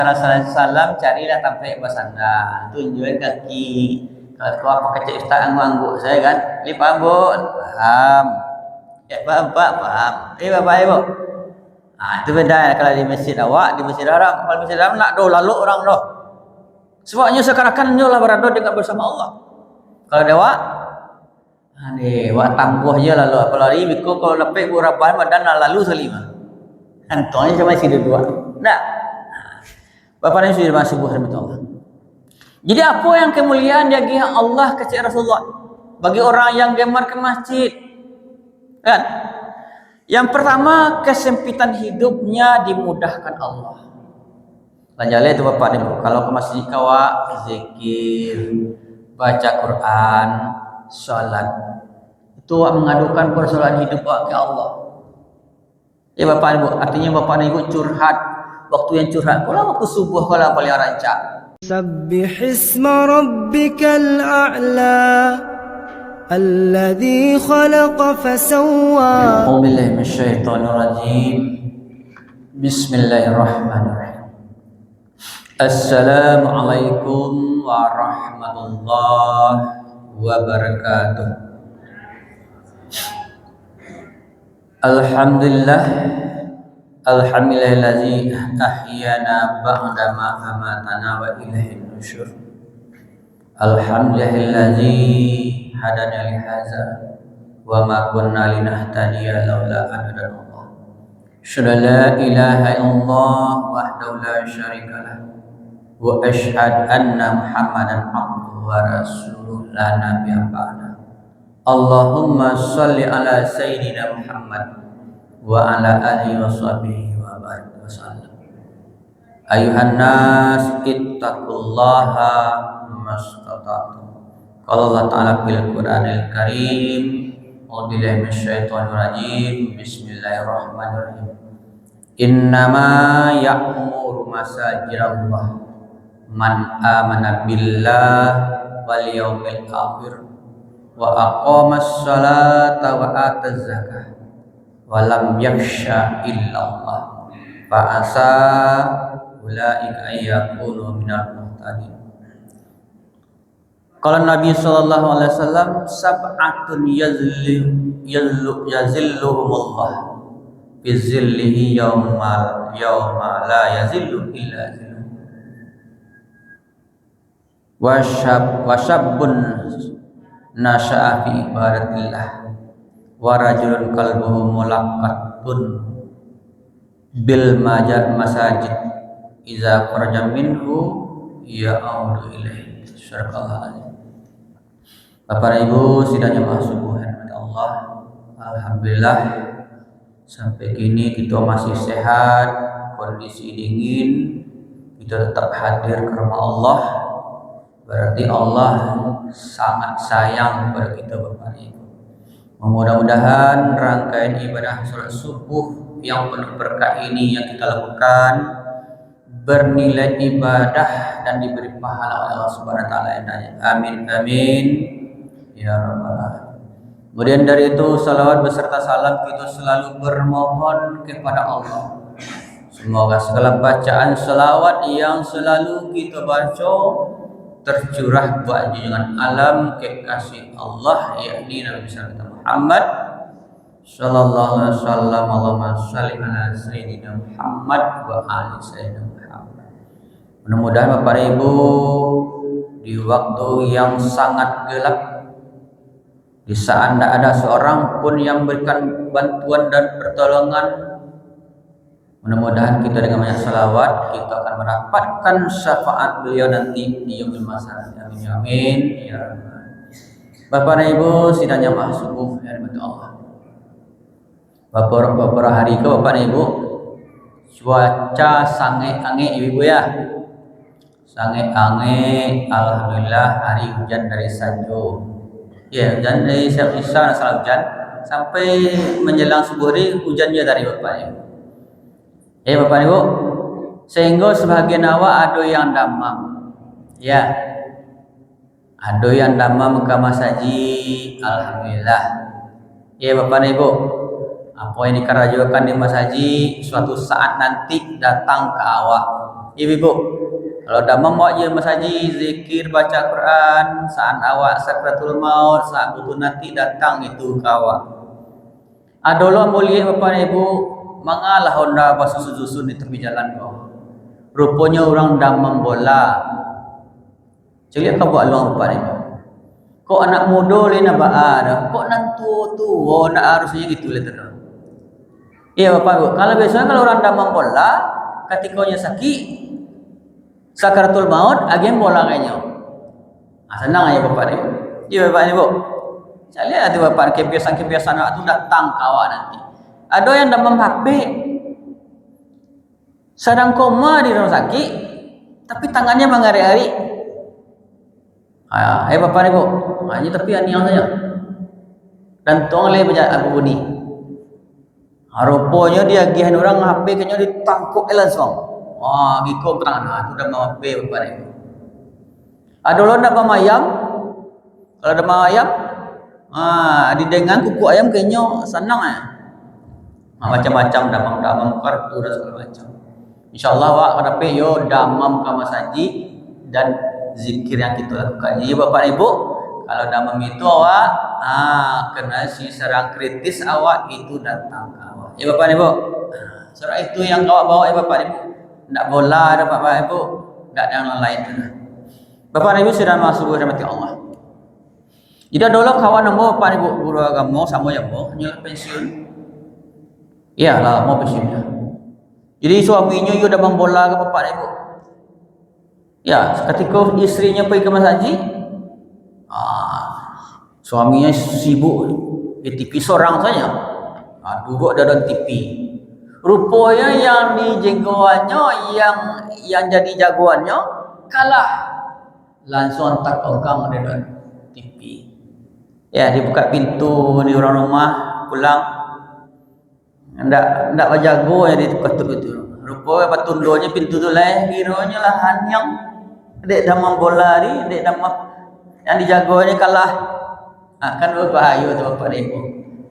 Salam carilah sampai basanda, tunjukin kaki. Kalau kau apa kecil ustaz angguk saya kan, ini paham, paham. Ya paham pak, paham. Bapak ibu. Itu beda kalau di masjid awak, di masjid haram. Kalau masjid haram nak lalu orang doh. Sebabnya sekarang nyolah berada dengan bersama Allah. Kalau dewa, wak tangguh je lalu. Apalagi biko kalau lepas burapan badan lalu selima. Antonya cuma sidu dua. Nah, Bapak ini sudah masuk buah Allah. Jadi apa yang kemuliaan bagi Allah kecil Rasulullah? Bagi orang yang gemar ke masjid, kan? Yang pertama kesempitan hidupnya dimudahkan Allah. Lanjutnya itu Bapak Ibu, kalau ke masjid kawa zikir, baca Quran, sholat, itu mengadukan persoalan hidup ke Allah. Ya Bapak Ibu, artinya Bapak Ibu curhat. Waktu yang curhat, kalau waktu subuh kalau paling rancak. Sabbih isma rabbikal a'la alladzi khalaqa fasawwa. A'udzubillahi minasyaitonir rajim. Bismillahirrahmanirrahim. Assalamualaikum warahmatullahi wabarakatuh. Alhamdulillah. Alhamdulillazi ahyana ba'da ma amatana wa ilaihin nusyur. Alhamdulillazi hadana li hadza wa ma kunna linahtadiya laula an hadana Allah. Asyhadu la ilaha illallah wahdahu la syarika lah wa asyhadu anna Muhammadan abduhu wa rasuluhu la nabiyya ba'da. Allahumma shalli ala sayyidina Muhammad wa ala alihi wa sahbihi wa barik wa sallam. Ayuhan nas ittaqullaha mastata'tum. Qala Allah Ta'ala fil Qur'anil Karim, a'udzubillahi minasyaitonir rajim. Bismillahirrahmanirrahim. Innama ya'muru masajidallah man amana billah wal yawmil akhir wa aqamas salata wa ataz zakah walam yakhsha illallah fa asa ulaika ayyakunu minal muhtadin. Kalau Nabi sallallahu alaihi wasallam sab'atun yazilluhumullah fi zillihi yawma la yazillu illa zilluh. Wa syabbun nasha'a fi ibadatillah wa rajulun qalbuhu mulaqqatun bil masajid iza kharaja minhu ya'udu ilaihi. Subhanallah. Bapak Ibu sidangnya masuk rahmat Allah. Alhamdulillah sampai kini kita masih sehat, kondisi dingin, kita tetap hadir ke rumah Allah. Berarti Allah sangat sayang kepada kita Bapak Ibu. Mudah-mudahan rangkaian ibadah sholat subuh yang penuh berkah ini yang kita lakukan bernilai ibadah dan diberi pahala oleh Allah Subhanahu wa taala. Amin amin ya rabbal alamin. Kemudian dari itu salawat beserta salam kita selalu bermohon kepada Allah. Semoga segala bacaan salawat yang selalu kita baca tercurah buat junjungan alam kekasih Allah yakni Nabi Muhammad sallallahu alaihi wasallam. Allahumma shalli ala sayyidina Muhammad wa ali sayyidina Muhammad. Mudah-mudahan Bapak Ibu di waktu yang sangat gelap, di saat tidak ada seorang pun yang berikan bantuan dan pertolongan, mudah-mudahan kita dengan banyak salawat kita akan mendapatkan syafaat beliau nanti di yaumil mahsyar. Amin amin ya rabbal. Bapak dan Ibu sidangnya subuh ya rahmat Allah. Beberapa hari ke Bapak dan Ibu cuaca sangat angin Ibu ya. Sangat angin, alhamdulillah hari hujan dari Sanjo. Ya, hujan dari Isya asal hujan sampai menjelang subuh hari hujannya dari Bapak Ibu. Bapak Ibu, sehingga sebagian awak ada yang damam. Ya. Ada yang damam ke masaji, alhamdulillah. Ya Bapak Ibu, apa yang dikerajakan di masaji suatu saat nanti datang ke awak. Ibu, kalau damam awak je masaji, zikir, baca Quran, saat awak sakratul maut, saat butuh nanti datang itu ke awak. Adolah boleh bapak ibu, mangalah Honda basusun di tepi jalan kau. Rupanya orang damam bola. Jadi kau buat luang bapak ibu. Kok anak muda le nak baar, kok nantu tu, nak harusnya gitu le tu. Iya bapak ibu, kalau biasanya kalau orang damam bola, ketikanya sakit, sakaratul maut, agen bola kayaknya. Senang aja bapak ibu. Iya bapak ibu. Saya lihat tu bapak kebiasaan tu datang kawan nanti. Ada yang demam HP, sedang koma di rumah sakit, tapi tangannya mengari-ari. Bapak ibu, hanya tapi aniang saja. Dan tuang leh baca aku bunyi. Rupanya dia gihan orang HP kayaknya ditangkuk langsung. Wah, giko tangan. Itu demam HP bapak ibu. Ada orang demam ayam. Kalau demam ayam, didengang kuku ayam kayaknya senang ya. Macam-macam damam kartu dan segala macam. InsyaAllah wak kadapi yo damam kama saji dan zikir yang kita lakukan. Jadi bapak ibu, kalau damam itu awak kena si serang kritis awak itu datang ke awak. Ya bapak ibu. Surah itu yang awak bawa ya bapak ibu. Tak bola ada bapak ibu, tak ada yang lain tu. Bapak ibu sudah masuk rahmati Allah. Jadi dulu kawan namo bapak ibu guru agama sama yang mau hanya pensiun. Iyalah mau pensiunnya. Jadi suaminya yo demam bola ke bapak ibu. Ya, ketika istrinya pergi ke masjid, suaminya sibuk di TV seorang saja. Duduk dalam TV. Rupanya yang di jenggoannya, yang jadi jagoannya kalah. Langsung tak orang di dalam TV. Ya, dibuka pintu di orang rumah pulang. Ndak berjago ya diketuk itu. Rupanya patundulnya pintu tu lah, kiranya lah hanyang. Dek damam bola ni, dek damam yang dijaganya kalah. Kan berbahaya tu bapak ibu.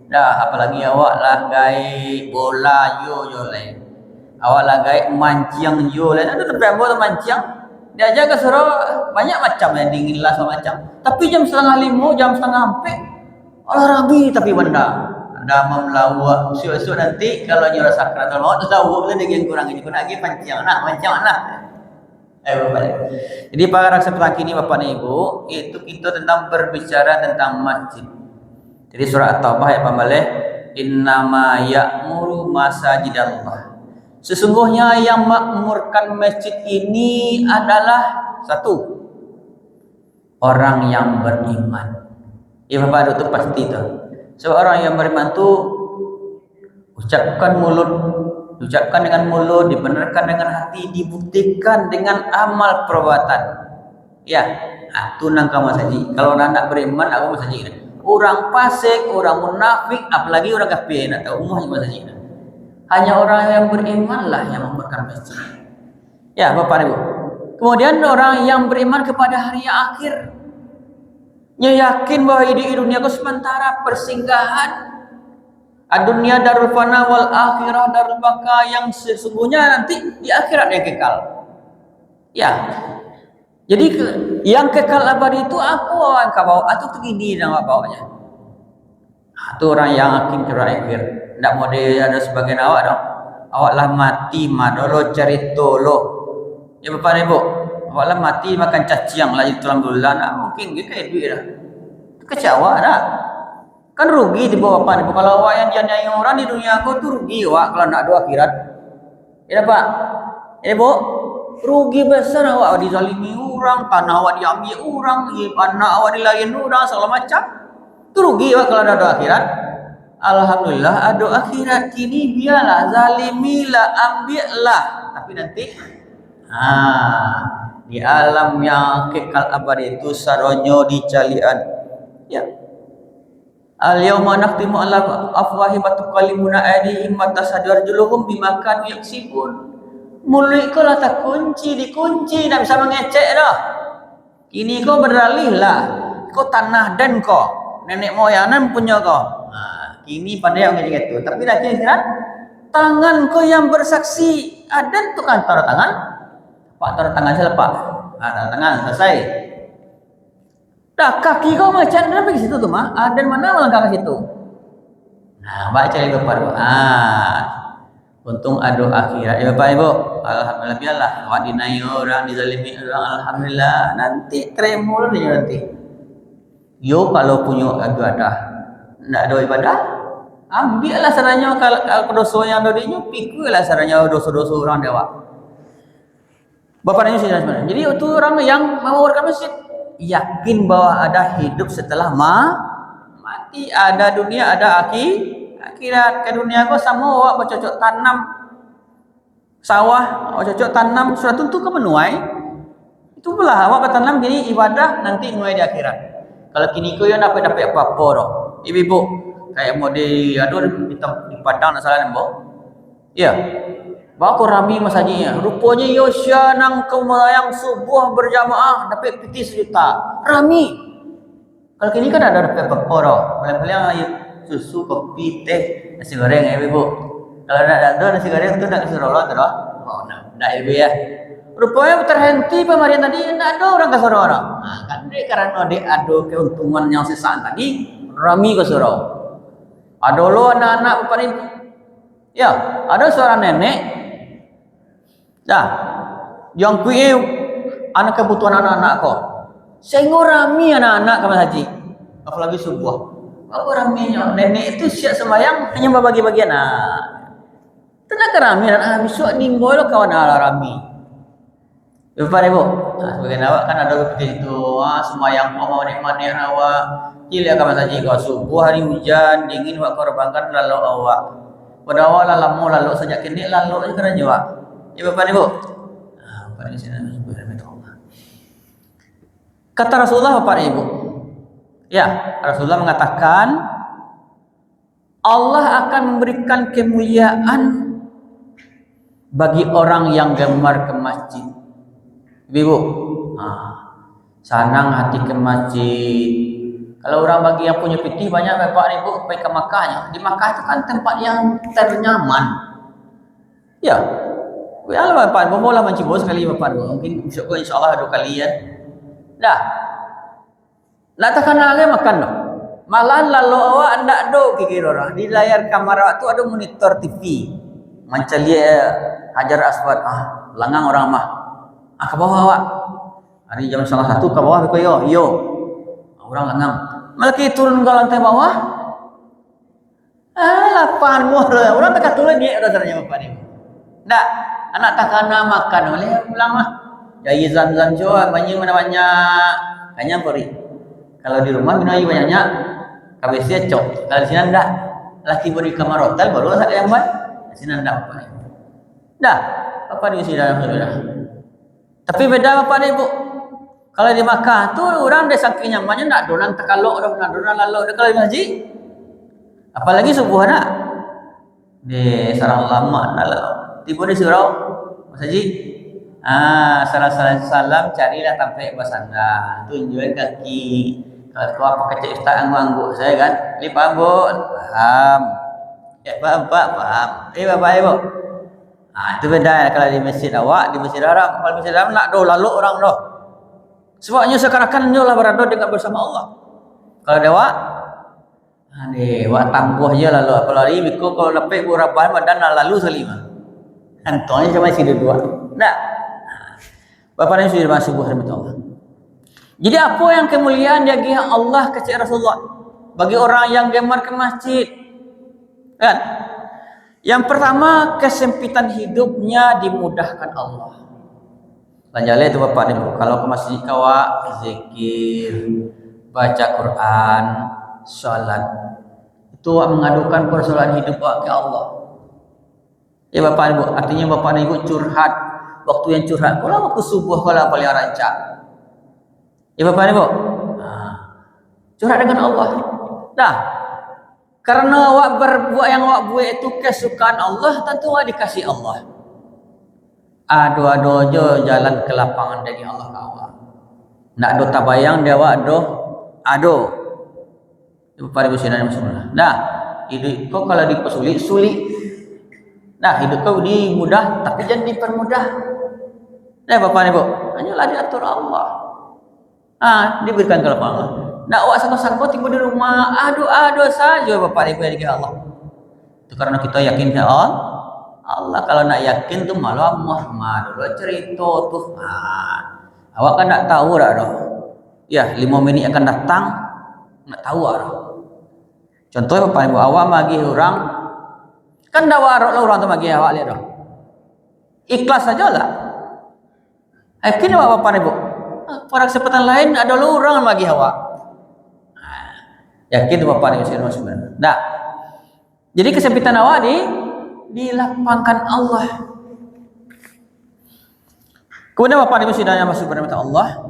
Dah apalagi awak lah gai bola yo lain. Awak lah gai mancing yo lain. Ada tempat bola mancing. Dia jaga suruh banyak macam yang dingin lah macam. Tapi jam 4:30, jam 4:30 Allah rabi tapi benda. Damam lawak. Suatu nanti kalau nyuruh sakratul maut lawak lah dengan kurang ini. Kau nak pergi mancing nak. Bapak ibu. Jadi para raksa petang ini bapak ibu, itu kita tentang berbicara tentang masjid. Jadi surah At-Taubah ayat pembalih, innama ya'muru masajidallah. Sesungguhnya yang makmurkan masjid ini adalah satu, orang yang beriman. Ya bapak itu pasti itu. Seorang yang beriman itu ucapkan dengan mulut, dibenarkan dengan hati, dibuktikan dengan amal perbuatan. Ya, itu nangka masaji. Kalau nak beriman, aku masaji. Orang fasik, orang munafik, apalagi orang kafir, nak tahu umumnya masaji. Hanya orang yang beriman lah yang memberikan masjid. Ya, bapak ibu. Kemudian orang yang beriman kepada hari akhir, yakin bahwa di dunia itu sementara persinggahan. Dunia darul fana wal akhirah darul baka, yang sesungguhnya nanti di akhirat yang kekal. Ya. Jadi yang kekal abadi itu aku yang kau bawa atau begini yang kau bawanya. Itu orang yang yakin ke akhir. Tidak mau dia ada sebagian awak dong. Awaklah mati madolo cari tolo. Ya bapak ibu, awaklah mati makan caciang lagi tulang bulan. Mungkin dia kayak duit dah. Kecewa dah. Kan rugi di bawah apa? Kalau awak yang janyai orang di dunia aku tuh rugi awak kalau nak ada akhirat. Ya pak, bu, rugi besar awak dizalimi orang, tanah awak diambil orang, anak awak dilayan orang, segala macam. Itu rugi awak kalau ada akhirat. Alhamdulillah ada akhirat kini biarlah zalimilah ambillah. Tapi nanti, di alam yang kekal abadi itu saronyo di calian. Ya. Al-yawma nakhtimu ala afwahihim wa tukallimuna aydihim wa tashhadu arjuluhum bima kanu yaksibun. Mulut kau lah tak dikunci, tak bisa mengecek dah. Kini kau beralih lah, kau tanah dan kau nenek moyang punya kau. Kini pandai yang ngecek itu. Tapi dah kira tangan kau yang bersaksi, dan tu kan taruh tangan. Pak taruh tangan saya lepas. Taruh tangan selesai. Dah kaki kau macam mana pergi situ tu mah? Dan mana melangkah ke situ? Nah, baca ibu Bapak Ibu. Untung ada akhirat. Ya Bapak Ibu, alhamdulillah awak dinai orang, dizalimi orang, alhamdulillah. Nanti tremor dia nanti. Yo kalau punya ibadah, nak ada ibadah, ambillah saranya kalau dosa yang ada dinya, pikulah saranya dosa-dosa orang dewa. Bapak Ibu sebenarnya. Jadi itu orang yang mau ke masjid yakin bahwa ada hidup setelah mati, ada dunia, ada akhirat. Ke dunia kau sama awak bercocok tanam sawah, awak cocok tanam suatu tu ke menuai. Itu pula awak bertanam gini ibadah nanti menuai di akhirat. Kalau kini kau yang dapat apa-apa dah. Ibu-ibu kayak mau di Padang nak salah nembok. Ya. Bawa ko rami masanya. Rupanya Yosya nang kemayang subuh berjamaah dapat piti 1 juta. Rami. Kalau kini kan ada dapat apa-apa. Paling-paling susu, kopi, teh, nasi goreng ya ibu. Kalau nak ada nasi goreng tu nak kasih rolot tu dah. Oh, nak ibu ya. Rupanya terhenti pemerintah tadi nak ada orang kasih orang. Kan dia karena dia ada keuntungan yang sesaat tadi rami ke surau. Ada lo anak-anak bapak ibu. Ya, ada seorang nenek. Dah, yang kuih anak kebutuhan anak-anak kau. Sehingga rami anak-anak kami haji. Apalagi subuh. Apa raminya? Nenek itu siap sembahyang hanya berbagi-bagi anak. Tenang rami dan besok nimbo lo kawan ala rami. Bapak Ibu, sebagian awak kan ada seperti itu. Sembahyang mau nikmat awak. Jila kami haji kau subuh hari hujan dingin wak korbankan lalu awak. Pada awak lalu sejak kini lalu kerana awak. Ya Bapak Ibu. Bapak Ibu sini kata Rasulullah Bapak Ibu. Ya, Rasulullah mengatakan Allah akan memberikan kemuliaan bagi orang yang gemar ke masjid. Ibu, sanang hati ke masjid. Kalau orang bagi yang punya piti banyak Bapak Ibu pergi ke Makkahnya. Di Makkah itu kan tempat yang ternyaman. Ya. Ya Bapak Ibu mula mencoba sekali Bapak Ibu. Mungkin besok insya-Allah 2 kali ya. Dah. Nak takkan lagi makan loh. Malah lalu awak ndak do kira orang. Di layar kamera tu ada monitor TV. Macam dia Hajar Aswad. Langang orang mah. Ke bawah awak. Hari jam 1:30 ke bawah ko yo. Orang langang. Malaki turun ke lantai bawah. Lapan muah. Orang tak tulen dia rasanya Bapak Ibu. Ndak. Anak takana makan boleh pulang mah. Jadi zam-zam jua banyak kanya pori. Kalau di rumah minum air banyaknya kabeh cok. Kalau di sini ndak. Laki beri kamar hotel baru sak yang baik. Di sini ndak apa. Dah, apa di sini dalam saudara. Tapi beda Bapak Ibu. Kalau di Makkah tu orang dia saking nyamannya ndak donan tekalok dah, ndak donan lalu kalau di masjid. Apalagi subuh nak. Di sarang lama lalu. Tiba di surau Mas Haji. Salam carilah sampai basanda. Tunjukkan kaki. Kalau kau apa kecil ustaz angguk saya kan. Li paham bu? Paham. Ya paham. Bapak Ibu. Itu beda kalau di masjid awak, di masjid Arab. Kalau masjid Arab nak do lalu orang doh. Sebabnya sekarang nyolah berada dengan bersama Allah. Kalau dewa wak tangguh je lalu apalagi biku kalau dapat buraban badan lalu selima. Antonya cuma isi dua. Nah, Bapak Ibu sudah masuk buah Allah. Jadi apa yang kemuliaan bagi Allah kecil Rasulullah bagi orang yang gemar ke masjid, kan? Yang pertama kesempitan hidupnya dimudahkan Allah. Lanjutlah itu Bapak Ibu. Kalau ke masjid kawak zikir, baca Quran, salat, itu mengadukan persoalan hidup ke Allah. Ya Bapak Ibu, artinya Bapak Ibu curhat, waktu yang curhat, kalau waktu subuh kalau paling rancak. Ya Bapak Ibu, curhat dengan Allah. Dah, karena awak berbuat yang awak buat itu kesukaan Allah, tentu awak dikasih Allah. Ado-ado je jalan ke lapangan dari Allah awak. Nak do tabayang dia awak ado. Ya Bapak Ibu sekalian semua. Dah, hidup kau kalau sulit. Nah, hidup kau dimudah tapi jangan dipermudah. Bapak Ibu, hanyalah diatur Allah. Diberikan kelapangan Allah. Nak awak sanggup-sanggup tinggal di rumah, adu saja Bapak Ibu yang Allah. Itu karena kita yakin ke Allah. Kalau nak yakin tu malah Muhammad cerita tu. Awak kan nak tahu dah doh. Ya, 5 minit akan datang, nak tahu dah. Contohnya Bapak Ibu, awak magi orang, kan dah warok lah orang tu magi awak lihat doh. Ikhlas saja lah. Yakin awak Bapak Ibu. Pada kesempatan lain ada orang bagi awak. Yakin Bapak Ibu sebenarnya. Nah, jadi kesempitan awak dilapangkan Allah. Kemudian Bapak Ibu sidang yang masuk bermata Allah.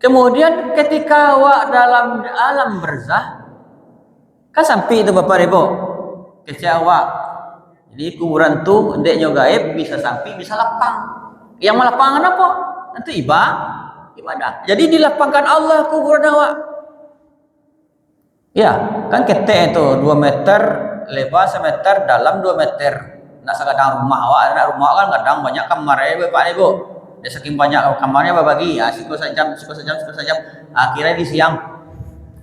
Kemudian ketika awak dalam alam barzah, kan sampai itu Bapak Ibu kecil awak. Jadi kuburan tu ndeknya gaib, bisa sampai bisa lapang. Yang melapangan apa? Nanti ibadah. Jadi dilapangkan Allah kuburan awak. Ya, kan ketek itu 2 meter lebar, 1 meter dalam 2 meter. Nak sekadang rumah awak, nak rumah kan kadang banyak kamar Bapak Ibu. Dia saking banyak kamarnya berbagi, siku sejam. Akhirnya di siang.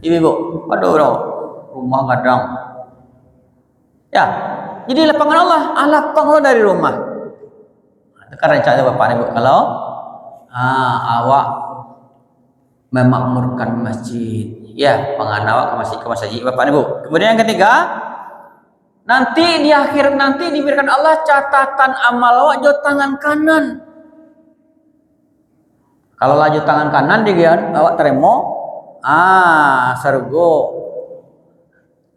Ibu, aduh, rumah kadang. Ya, jadi lapangan Allah, lapang Allah dari rumah. Tekan rencana Bapak Ibu kalau awak memakmurkan masjid, ya penganawak ke masjid Bapak Ibu. Kemudian yang ketiga, nanti di akhir nanti diberikan Allah catatan amal awak jauh tangan kanan. Kalau laju tangan kanan dia awak terima surga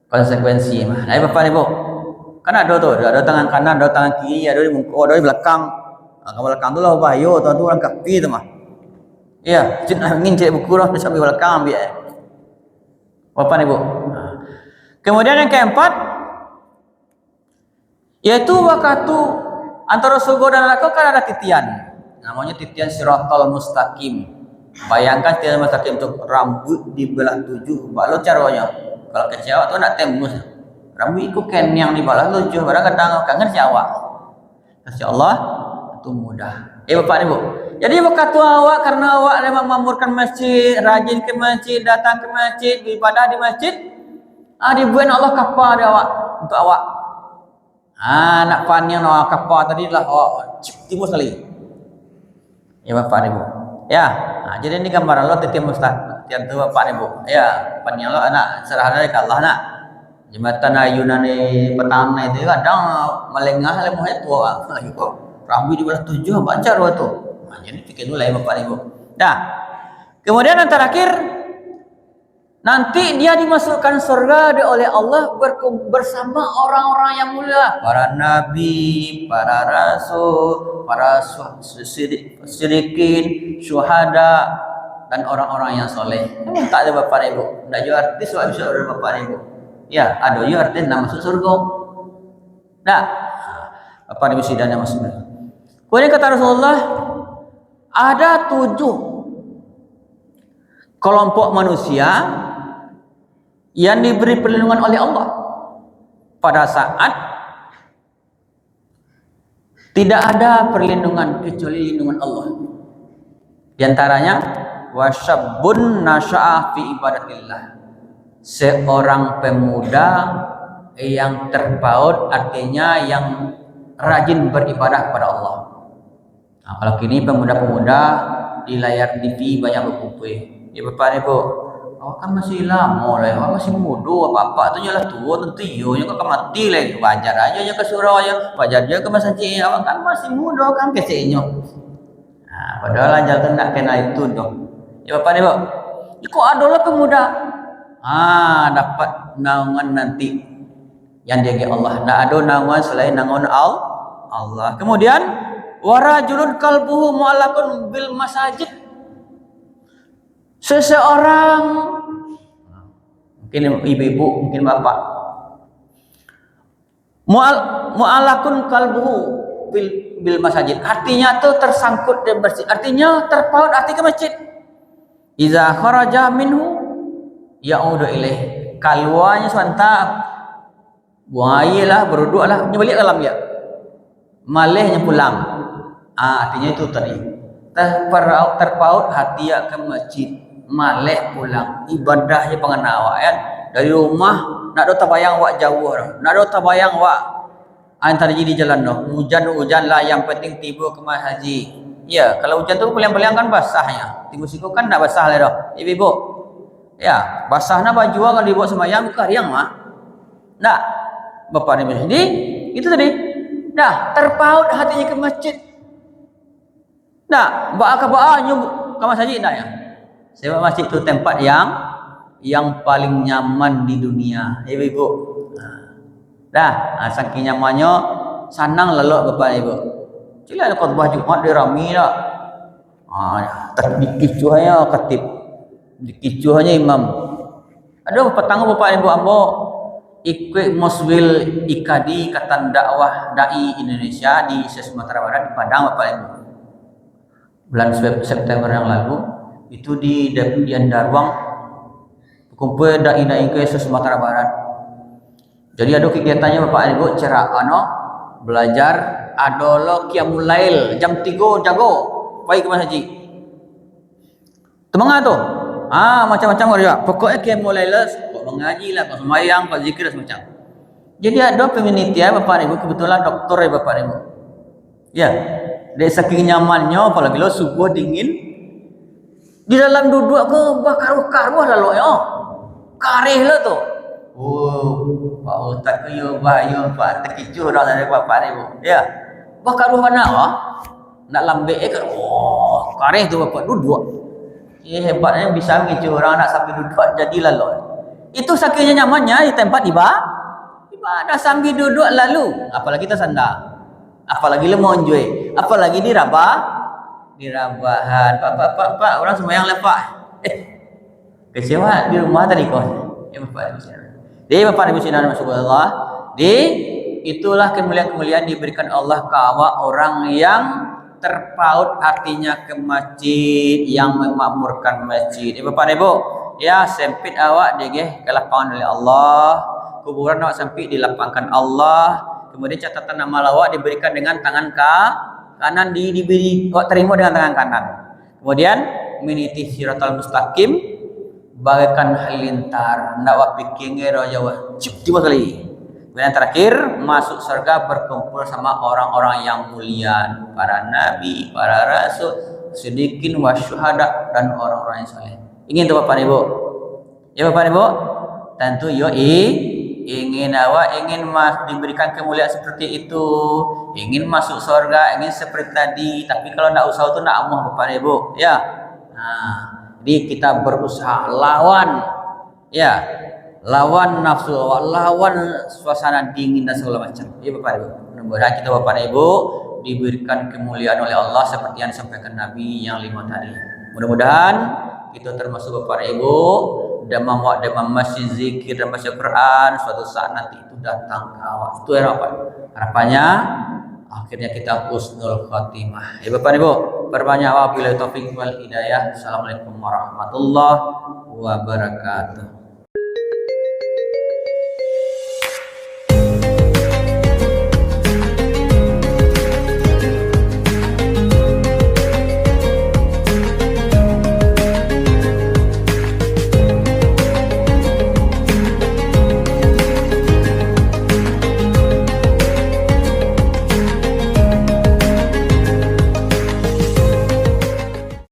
konsekuensi mah. Nah Bapak Ibu, kan ada tangan kanan, ada tangan kiri, ada di muka, ada di belakang. Kalau belakang tu lah bahaya, tu orang kafir tu mah. Iya, ingin cek buku lah sampai belakang ambil. Bapak Ibu. Kemudian yang keempat, yaitu waktu antara surga dan neraka kan ada titian. Namanya titian Siratal Mustaqim. Bayangkan titian mustaqim itu rambut dibelah 7. Balu caranya. Kalau kecewa tu nak tembus. Rambut itu ken yang dibelah 7. Barang kadang kangen siawak. Insya Allah itu mudah. Bapak Ibu. Jadi waktu awak karena awak memang memamurkan masjid, rajin ke masjid, datang ke masjid, beribadah di masjid, dibuat Allah kapal awak untuk awak. Nak panjang awak kapal tadi lah awak timur sekali. Ya Bapak Ibu. Ya, jadi ini gambar Allah titian mustaq. Tiap tu Bapak Ibu. Ya, panjang Allah anak serah dari Allah nak. Jembatan ayunan ni petang itu kadang melengah le moh itu lagi kok. Rambut di belah 7 baca dua tu. Jadi fikir dulu ya Bapak Ibu. Nah, kemudian yang terakhir nanti dia dimasukkan surga oleh Allah bersama orang-orang yang mulia, para nabi, para rasul, para siddiqin, syuhada dan orang-orang yang soleh. Ini tak ada Bapak Ibu. Tidak juga artis wak bisa ada Bapak Ibu. Ya, ada juga artis nak masuk surga. Nah, Bapak Ibu sidang yang masuk. Kemudian kata Rasulullah, ada 7 kelompok manusia yang diberi perlindungan oleh Allah pada saat tidak ada perlindungan kecuali lindungan Allah. Di antaranya wasyabbun nasya'a fi ibadatillah, seorang pemuda yang terpaut, artinya yang rajin beribadah kepada Allah. Nah, kalau kini pemuda-pemuda di layar TV banyak berkumpul. Ya Bapak Ibu, awak kan masih lama lah, awak masih muda apa-apa tu jelah tua tentu iyo kau mati lah, wajar aja nya ke surau aja, wajar aja ke masjid, awak kan masih muda kan kecilnya. Nah, padahal aja tu nak kenal itu dong. Ya Bapak Ibu, kok adalah pemuda dapat naungan nanti yang dia Allah. Tidak ada naungan selain naungan Allah. Kemudian warajulun qalbuhu mu'allaqun bil masajid, seseorang, mungkin ibu-ibu, mungkin bapak, mu'allaqun qalbuhu bil masajid, artinya tuh tersangkut di masjid, artinya terpaut arti ke masjid. Iza kharaja minhu ya'udu ilaih, keluarnya sebentar buayalah berdua lah balik dalam dia malehnya pulang. Artinya itu tadi terpaut hati ke masjid, malek pulang ibadahnya pengen awak ya. Dari rumah nak do tabayang wak jauh dah. Nak do tabayang wak antar di jalan dah. Hujan lah yang penting tiba ke haji. Ya, kalau hujan tu peliang-peliang kan basahnya. Tiba siku kan nak basah lah dah. Ibu. Ya, basahnya baju kalau dibawa semayang bukan riang mah. Nak Bapak ni jadi itu tadi. Dah terpaut hatinya ke masjid. Dah, ba'a nyum ke masjid dah ya. Sebab masjid itu tempat yang paling nyaman di dunia. Ibu. Dah, saking nyamannya sanang lelok Bapak Ibu. Cila khutbah Jumat dia ramai dah. Dikicuhnya khatib. Dikicuhnya imam. Aduh, petang Bapak Ibu ambo ikut Muswil Ikadi Ikatan Dakwah Dai Indonesia di Sumatera Barat di Padang Bapak Ibu. Bulan September yang lalu itu di Andarwang kumpul dai-dai ke Sumatera Barat. Jadi ada kegiatannya Bapak Ibu cara belajar adolo qiyamul lail jam 3 jago baik ke masjid. Temenga tu. Macam-macam juga. Pokoknya qiyamul lail mengaji lah, sembahyang, zikir semacam. Jadi ada peminitia Bapak Ibu kebetulan doktor ya Bapak Ibu. Ya. Dari saking nyamannya apalagi lo subuh dingin di dalam duduk ke bakaruh-karuh lalu ya. Karih lo tu. Pak Ustaz ke yo bahaya Pak terkicu dah dari Bapak Ibu. Ya. Bakaruh mana nak lambe ke. Karih tu Bapak duduk. Hebatnya bisa mengicu orang nak sambil duduk jadi lalu. Itu sakingnya nyamannya di tempat ibadah sambil duduk lalu. Apalagi kita sandar. Apalagi lu mau enjoy, apalagi dirabahan. Pak, orang sembahyang lepak. Kecewa di rumah tadi kok. Ya Bapak Ibu. Jadi Bapak Ibu sekalian masyaallah, itulah kemuliaan-kemuliaan diberikan Allah ke awak orang yang terpaut hatinya ke masjid, yang memakmurkan masjid. Bapak Ibu, ya sempit awak degeh kelapangan oleh Allah, kuburan awak sempit dilapangkan Allah. Kemudian catatan nama lawak diberikan dengan tangan kanan diberi terima dengan tangan kanan. Kemudian meniti siratal mustaqim bagaikan halilintar ndak wak pikir raja cip tiba kali. Kemudian terakhir masuk surga berkumpul sama orang-orang yang mulia, para nabi, para rasul, siddiqin wasyuhada dan orang-orang yang saleh. Ingin tuh Bapak Ibu? Ya Bapak Ibu? Tentu ingin diberikan kemuliaan seperti itu, ingin masuk surga, ingin seperti tadi. Tapi kalau nak usaha itu nak amuh Bapak Ibu, ya. Jadi kita berusaha lawan nafsu, lawan suasana dingin dan segala macam. Ya Bapak Ibu. Mudah-mudahan kita Bapak Ibu diberikan kemuliaan oleh Allah seperti yang disampaikan Nabi yang 5 tadi. Mudah-mudahan kita termasuk Bapak Ibu demam masjid zikir dan baca Quran, suatu saat nanti itu datang ke awak. Itu harapannya akhirnya kita husnul khatimah. Ya Bapak Ibu, perbanyak wabillahi taufik wal hidayah. Assalamualaikum warahmatullahi wabarakatuh.